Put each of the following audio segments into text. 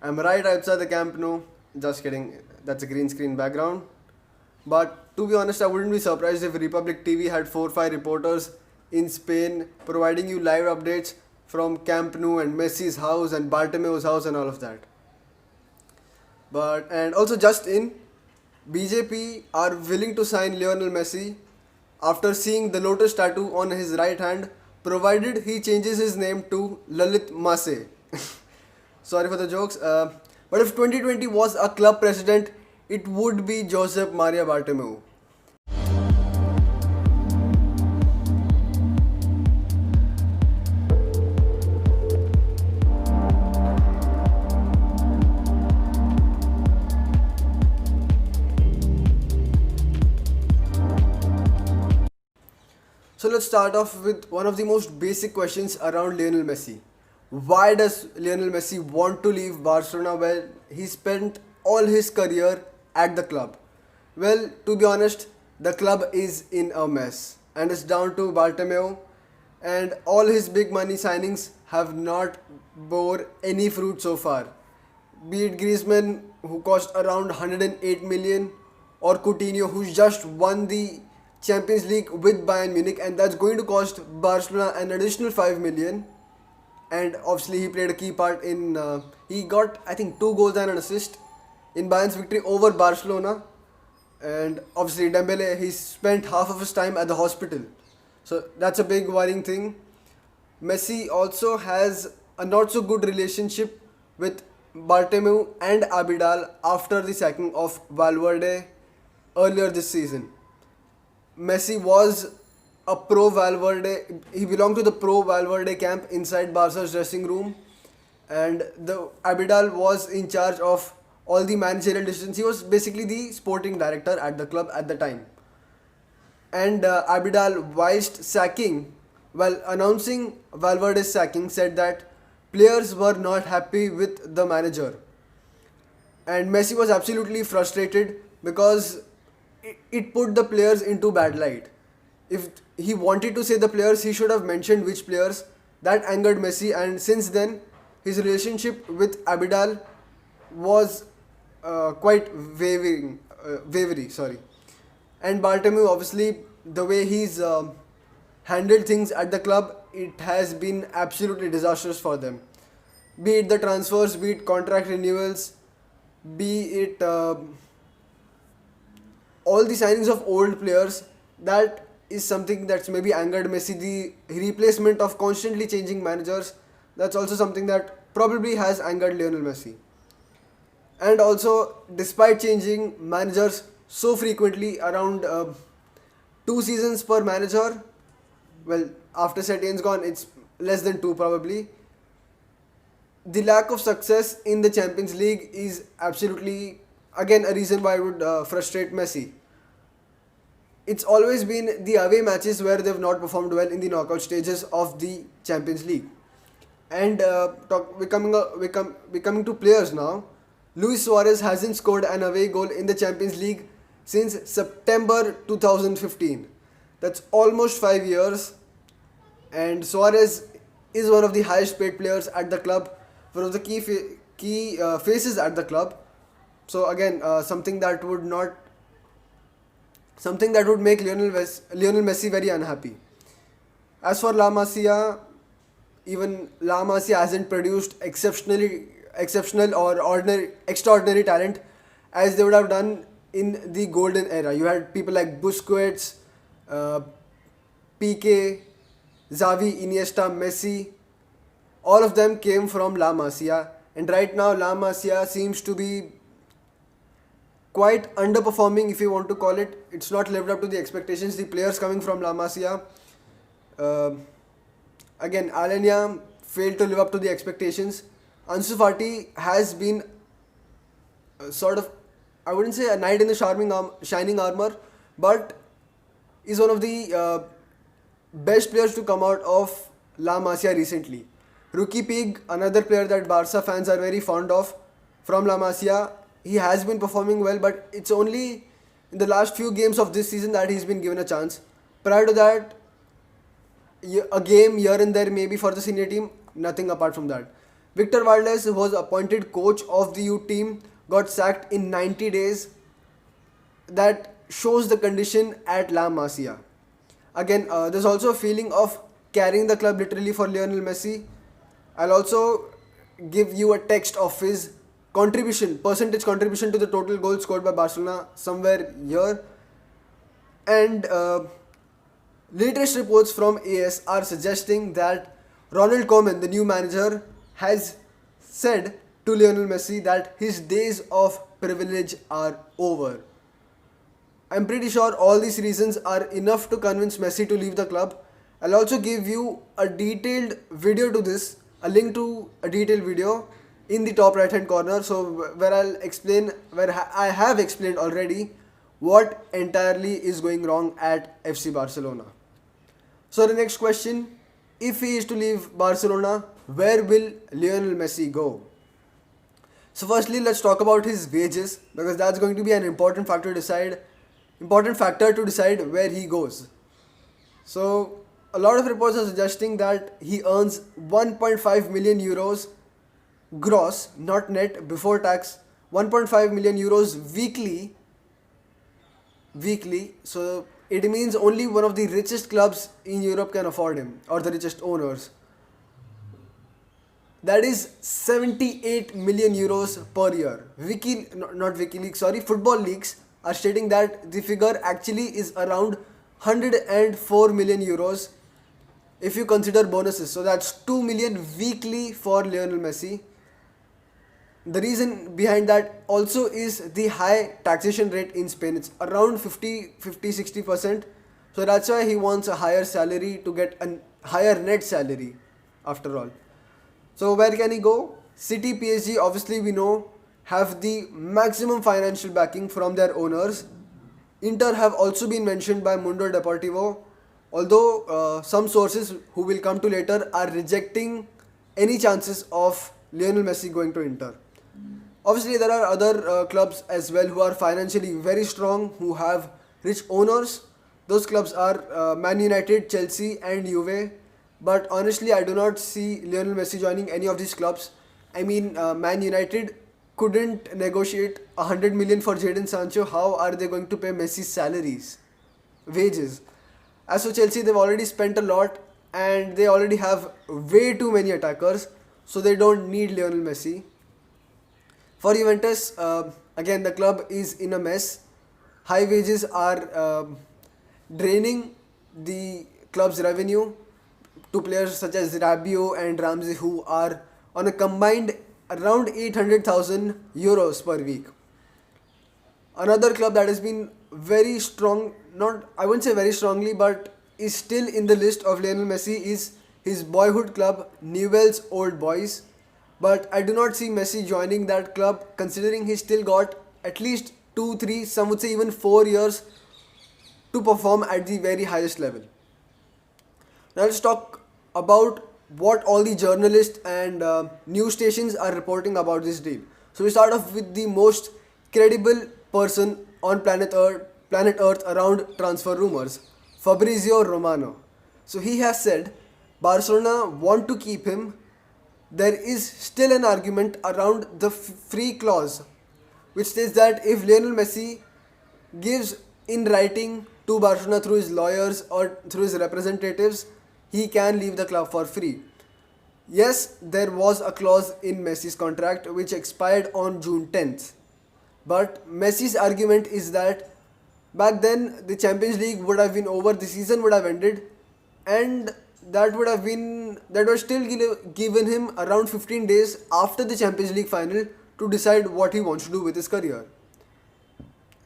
I'm right outside the Camp Nou. Just kidding. That's a green screen background. But to be honest, I wouldn't be surprised if Republic TV had 4 5 reporters in Spain providing you live updates from Camp Nou and Messi's house and Bartomeu's house and all of that. But and also just in, BJP are willing to sign Lionel Messi after seeing the lotus tattoo on his right hand, provided he changes his name to Lalit Mase. Sorry for the jokes. But if 2020 was a club president, it would be Josep Maria Bartomeu. So let's start off with one of the most basic questions around Lionel Messi. Why does Lionel Messi want to leave Barcelona when he spent all his career at the club? Well, to be honest, the club is in a mess and it's down to Bartomeu, and all his big money signings have not bore any fruit so far. Be it Griezmann, who cost around 108 million, or Coutinho, who's just won the Champions League with Bayern Munich, and that's going to cost Barcelona an additional 5 million. And obviously, he played a key part in. He got, I think, 2 goals and an assist in Bayern's victory over Barcelona. And obviously, Dembele, he spent half of his time at the hospital. So that's a big worrying thing. Messi also has a not so good relationship with Bartomeu and Abidal after the sacking of Valverde earlier this season. Messi was a pro Valverde. He belonged to the pro Valverde camp inside Barca's dressing room, and the Abidal was in charge of all the managerial decisions. He was basically the sporting director at the club at the time. And Abidal, whilst sacking, while announcing Valverde's sacking, said that players were not happy with the manager, and Messi was absolutely frustrated because it put the players into bad light. If he wanted to say the players, he should have mentioned which players. That angered Messi, and since then, his relationship with Abidal was quite wavery. Sorry, and Bartomeu, obviously, the way he's handled things at the club, it has been absolutely disastrous for them. Be it the transfers, be it contract renewals, be it all the signings of old players, that is something that's maybe angered Messi. The replacement of constantly changing managers, that's also something that probably has angered Lionel Messi. And also, despite changing managers so frequently, around 2 seasons per manager, well, after Setien's gone, it's less than 2 probably. The lack of success in the Champions League is absolutely, again, a reason why it would frustrate Messi. It's always been the away matches where they've not performed well in the knockout stages of the Champions League. And we're coming to players now. Luis Suarez hasn't scored an away goal in the Champions League since September 2015. That's almost 5 years. And Suarez is one of the highest paid players at the club, one of the key faces at the club. So again, something that would make Lionel Messi very unhappy. As for La Masia, even La Masia hasn't produced exceptional or extraordinary talent as they would have done in the golden era. You had people like Busquets, uh, PK, Xavi, Iniesta, Messi. All of them came from La Masia, and right now La Masia seems to be quite underperforming, if you want to call it. It's not lived up to the expectations. The players coming from La Masia, uh, again, Alenia failed to live up to the expectations. Ansu Fati has been sort of, I wouldn't say a knight in the shining armor, but is one of the best players to come out of La Masia recently. Rookie Pig, another player that Barca fans are very fond of from La Masia, he has been performing well, but it's only in the last few games of this season that he's been given a chance. Prior to that, a game here and there maybe for the senior team, nothing apart from that. Victor Valdes, who was appointed coach of the youth team, got sacked in 90 days. That shows the condition at La Masia. Again, there's also a feeling of carrying the club literally for Lionel Messi. I'll also give you a text of his percentage contribution to the total goals scored by Barcelona somewhere here. And latest reports from AS are suggesting that Ronald Koeman, the new manager, has said to Lionel Messi that his days of privilege are over. I'm pretty sure all these reasons are enough to convince Messi to leave the club. I'll also give you a detailed video to this, a link to a detailed video in the top right hand corner, so where I'll explain, I have explained already what entirely is going wrong at FC Barcelona. So the next question, if he is to leave Barcelona, where will Lionel Messi go? So firstly, let's talk about his wages, because that's going to be an important factor to decide where he goes. So a lot of reports are suggesting that he earns 1.5 million euros gross, not net, before tax. 1.5 million euros weekly. So it means only one of the richest clubs in Europe can afford him, or the richest owners. That is 78 million euros per year. Football leagues are stating that the figure actually is around 104 million euros if you consider bonuses. So that's 2 million weekly for Lionel Messi. The reason behind that also is the high taxation rate in Spain. It's around 60%. So that's why he wants a higher salary to get a higher net salary after all. So where can he go? City, PSG, obviously we know, have the maximum financial backing from their owners. Inter have also been mentioned by Mundo Deportivo, although some sources who will come to later are rejecting any chances of Lionel Messi going to Inter. Obviously there are other clubs as well who are financially very strong, who have rich owners. Those clubs are Man United, Chelsea and Juve. But honestly, I do not see Lionel Messi joining any of these clubs. I mean, Man United couldn't negotiate 100 million for Jadon Sancho. How are they going to pay Messi's salaries, wages? As for Chelsea, they've already spent a lot and they already have way too many attackers, so they don't need Lionel Messi. For Juventus, again, the club is in a mess. High wages are draining the club's revenue to players such as Rabiot and Ramsey, who are on a combined around 800,000 euros per week. Another club that has been very strong, I wouldn't say very strongly, but is still in the list of Lionel Messi is his boyhood club, Newell's Old Boys. But I do not see Messi joining that club, considering he still got at least 2, 3, some would say even 4 years to perform at the very highest level. Now let's talk about what all the journalists and news stations are reporting about this deal. So we start off with the most credible person on planet Earth around transfer rumors, Fabrizio Romano. So he has said Barcelona want to keep him. There is still an argument around the free clause, which states that if Lionel Messi gives in writing to Barcelona through his lawyers or through his representatives, he can leave the club for free. Yes, there was a clause in Messi's contract which expired on June 10th. But Messi's argument is that back then the Champions League would have been over, the season would have ended, and that was still given him around 15 days after the Champions League final to decide what he wants to do with his career.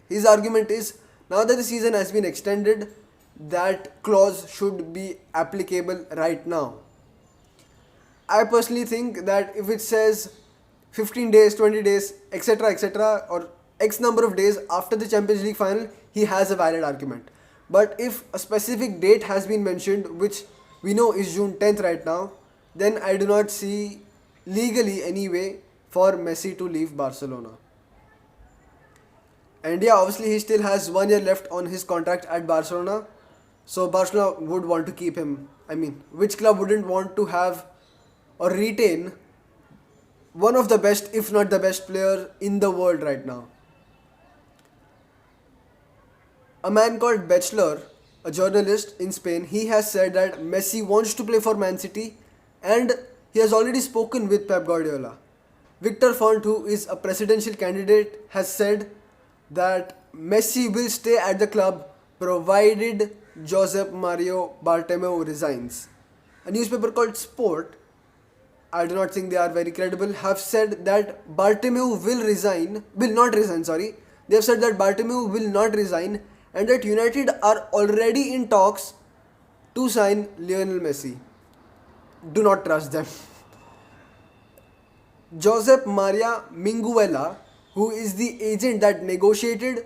His argument is, now that the season has been extended, that clause should be applicable right now. I personally think that if it says 15 days, 20 days, etc., or X number of days after the Champions League final, he has a valid argument. But if a specific date has been mentioned, which we know is June 10th right now, then I do not see legally any way for Messi to leave Barcelona. And yeah, obviously he still has 1 year left on his contract at Barcelona. So Barcelona would want to keep him. I mean, which club wouldn't want to have or retain one of the best, if not the best player in the world right now. A man called Bachelor, a journalist in Spain, he has said that Messi wants to play for Man City and he has already spoken with Pep Guardiola. Victor Font, who is a presidential candidate, has said that Messi will stay at the club provided Josep Mario Bartomeu resigns. A newspaper called Sport, I do not think they are very credible, have said that will not resign, sorry. They have said that Bartomeu will not resign and that United are already in talks to sign Lionel Messi. Do not trust them. Josep Maria Minguella, who is the agent that negotiated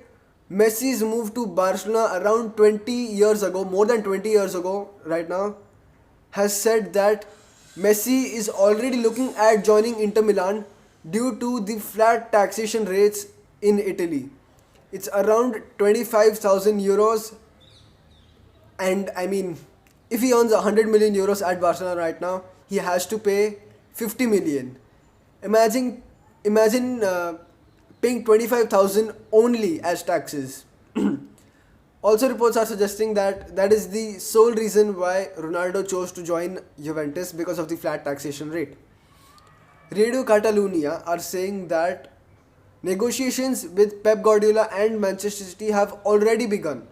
Messi's move to Barcelona around 20 years ago, more than 20 years ago, right now, has said that Messi is already looking at joining Inter Milan due to the flat taxation rates in Italy. It's around 25,000 euros, and I mean, if he earns 100 million euros at Barcelona right now, he has to pay 50 million. Imagine paying 25,000 only as taxes. Also, reports are suggesting that that is the sole reason why Ronaldo chose to join Juventus because of the flat taxation rate. Radio Catalunya are saying that negotiations with Pep Guardiola and Manchester City have already begun.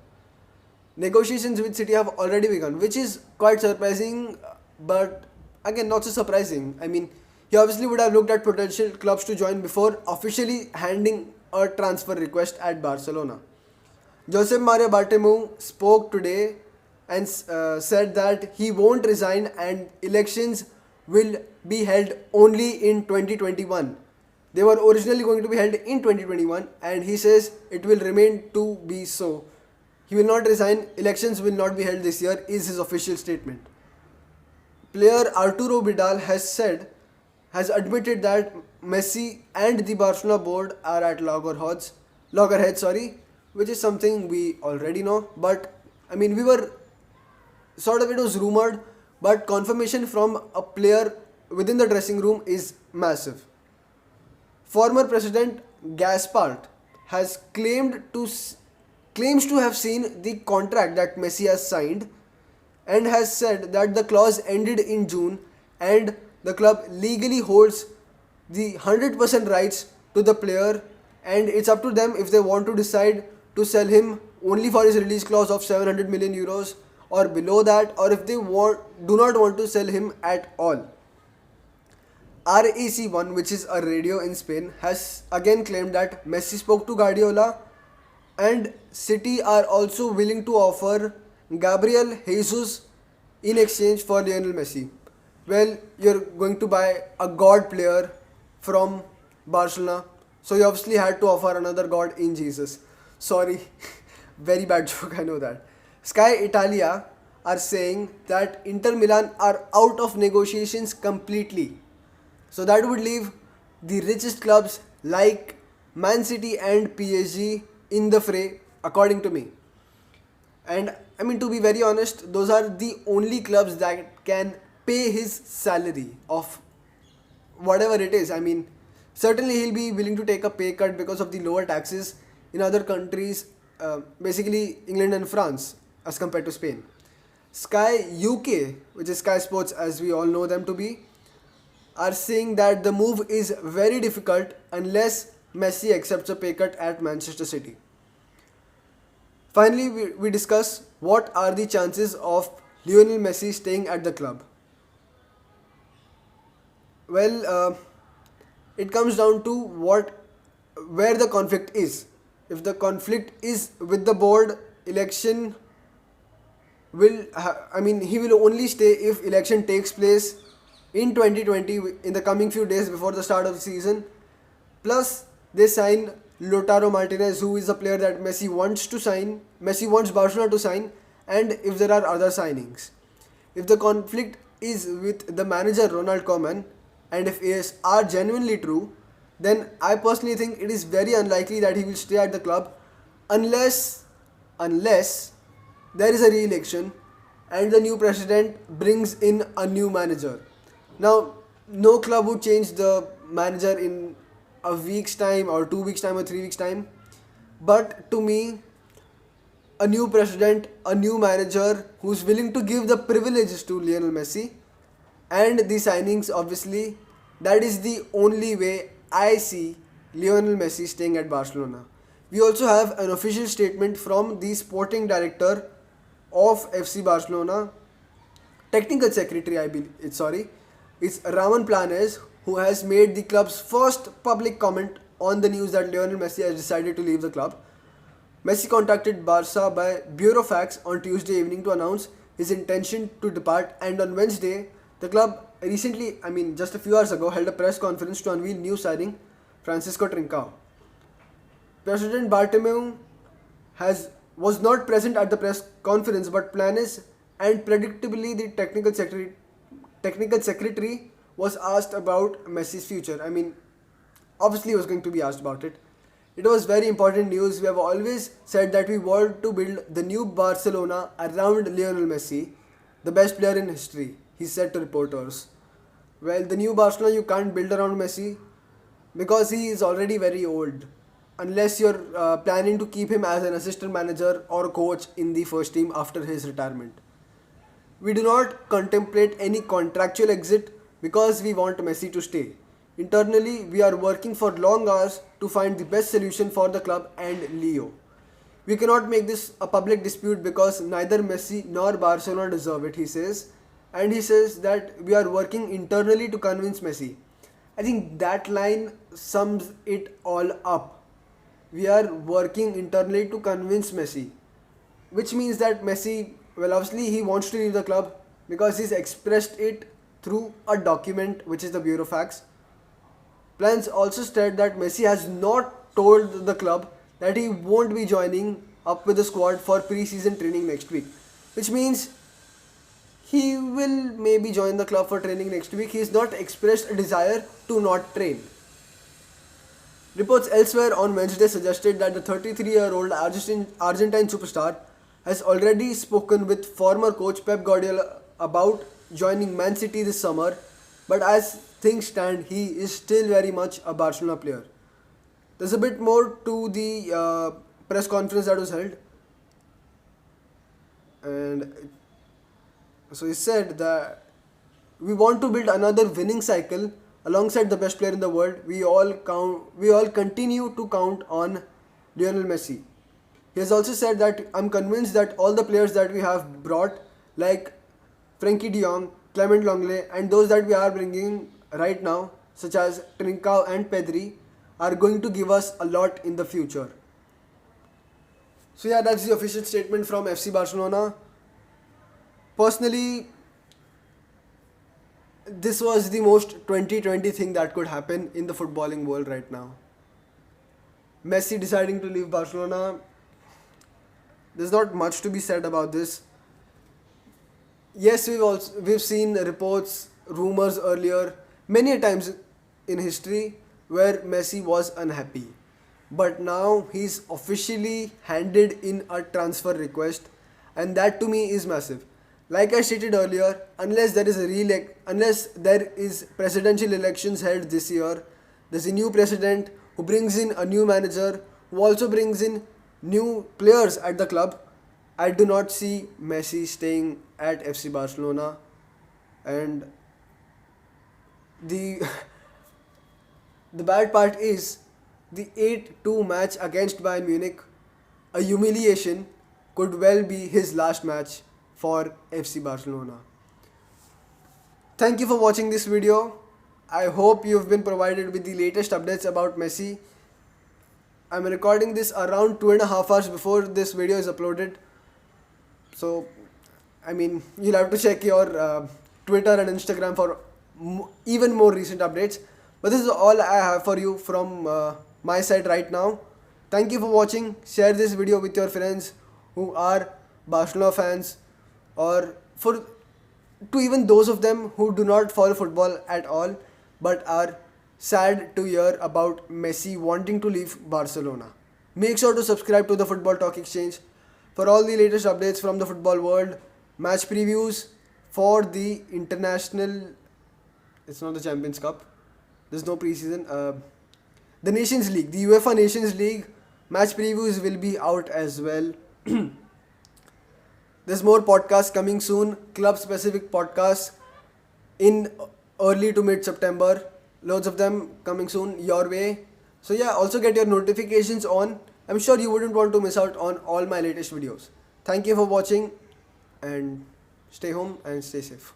Negotiations with City have already begun, which is quite surprising, but again, not so surprising. I mean, he obviously would have looked at potential clubs to join before officially handing a transfer request at Barcelona. Josep Maria Bartomeu spoke today and said that he won't resign and elections will be held only in 2021. They were originally going to be held in 2021 and he says it will remain to be so. He will not resign, elections will not be held this year, is his official statement. Player Arturo Vidal has admitted that Messi and the Barcelona board are at loggerheads, which is something we already know. But I mean, we were it was rumored, but confirmation from a player within the dressing room is massive. Former President Gaspart has claims to have seen the contract that Messi has signed and has said that the clause ended in June and the club legally holds the 100% rights to the player and it's up to them if they want to decide to sell him only for his release clause of 700 million euros or below that, or if they do not want to sell him at all. RAC1, which is a radio in Spain, has again claimed that Messi spoke to Guardiola and City are also willing to offer Gabriel Jesus in exchange for Lionel Messi. Well, you're going to buy a god player from Barcelona, so you obviously had to offer another god in Jesus. Sorry, very bad joke, I know that. Sky Italia are saying that Inter Milan are out of negotiations completely. So that would leave the richest clubs like Man City and PSG in the fray, according to me. And I mean, to be very honest, those are the only clubs that can pay his salary of whatever it is. I mean, certainly he'll be willing to take a pay cut because of the lower taxes in other countries, basically England and France, as compared to Spain. Sky UK, which is Sky Sports as we all know them to be, are saying that the move is very difficult unless Messi accepts a pay cut at Manchester City. Finally, we discuss what are the chances of Lionel Messi staying at the club. Well, it comes down to where the conflict is. If the conflict is with the board, election he will only stay if election takes place in 2020 in the coming few days before the start of the season. Plus, they sign Lautaro Martinez, who is a player that Messi wants to sign. Messi wants Barcelona to sign, and if there are other signings. If the conflict is with the manager Ronald Koeman, and if AS are genuinely true, then I personally think it is very unlikely that he will stay at the club unless there is a re-election and the new president brings in a new manager. Now, no club would change the manager in a week's time or 2 weeks time or 3 weeks time. But to me, a new president, a new manager who's willing to give the privileges to Lionel Messi and the signings, obviously, that is the only way I see Lionel Messi staying at Barcelona. We also have an official statement from the sporting director of FC Barcelona, technical secretary, I believe. It's Ramon Planes, who has made the club's first public comment on the news that Lionel Messi has decided to leave the club. Messi contacted Barca by Burofax on Tuesday evening to announce his intention to depart, and on Wednesday, the club recently, just a few hours ago, held a press conference to unveil new signing Francisco Trincao. President Bartomeu was not present at the press conference, but Planes and predictably the technical secretary was asked about Messi's future. Obviously he was going to be asked about it. It was very important news. We have always said that we want to build the new Barcelona around Lionel Messi, the best player in history, he said to reporters. Well, the new Barcelona you can't build around Messi because he is already very old. Unless you're planning to keep him as an assistant manager or coach in the first team after his retirement. We do not contemplate any contractual exit because we want Messi to stay. Internally, we are working for long hours to find the best solution for the club and Leo. We cannot make this a public dispute because neither Messi nor Barcelona deserve it, he says. And he says that we are working internally to convince Messi. I think that line sums it all up. We are working internally to convince Messi. Which means that Messi, well, obviously he wants to leave the club because he's expressed it through a document, which is the Burofax. Plans also state that Messi has not told the club that he won't be joining up with the squad for pre-season training next week. Which means he will maybe join the club for training next week. He has not expressed a desire to not train. Reports elsewhere on Wednesday suggested that the 33-year-old Argentine superstar has already spoken with former coach Pep Guardiola about joining Man City this summer, but as things stand, he is still very much a Barcelona player. There's a bit more to the press conference that was held, and so he said that we want to build another winning cycle alongside the best player in the world. We all continue to count on Lionel Messi. He has also said that I'm convinced that all the players that we have brought, like Frankie de Jong, Clement Lenglet, and those that we are bringing right now, such as Trincao and Pedri, are going to give us a lot in the future. So yeah, that's the official statement from FC Barcelona. Personally, this was the most 2020 thing that could happen in the footballing world right now. Messi deciding to leave Barcelona. There's not much to be said about this. Yes, we've seen reports, rumors earlier, many times in history where Messi was unhappy. But now he's officially handed in a transfer request, and that to me is massive. Like I stated earlier, unless there is presidential elections held this year, there's a new president who brings in a new manager who also brings in new players at the club. I do not see Messi staying at FC Barcelona, and the the bad part is the 8-2 match against Bayern Munich, a humiliation, could well be his last match for FC Barcelona. Thank you for watching this video. I hope you've been provided with the latest updates about Messi. I'm recording this around 2.5 hours before this video is uploaded. So, you'll have to check your Twitter and Instagram for even more recent updates. But this is all I have for you from my side right now. Thank you for watching. Share this video with your friends who are Barcelona fans, or to even those of them who do not follow football at all but are sad to hear about Messi wanting to leave Barcelona. Make sure to subscribe to the Football Talk Exchange for all the latest updates from the football world, match previews for the international, it's not the Champions Cup, There's no preseason. The Nations League, the UEFA Nations League match previews will be out as well. There's more podcasts coming soon, club specific podcasts in early to mid September. Loads of them coming soon your way. So yeah, also get your notifications on. I'm sure you wouldn't want to miss out on all my latest videos. Thank you for watching and stay home and stay safe.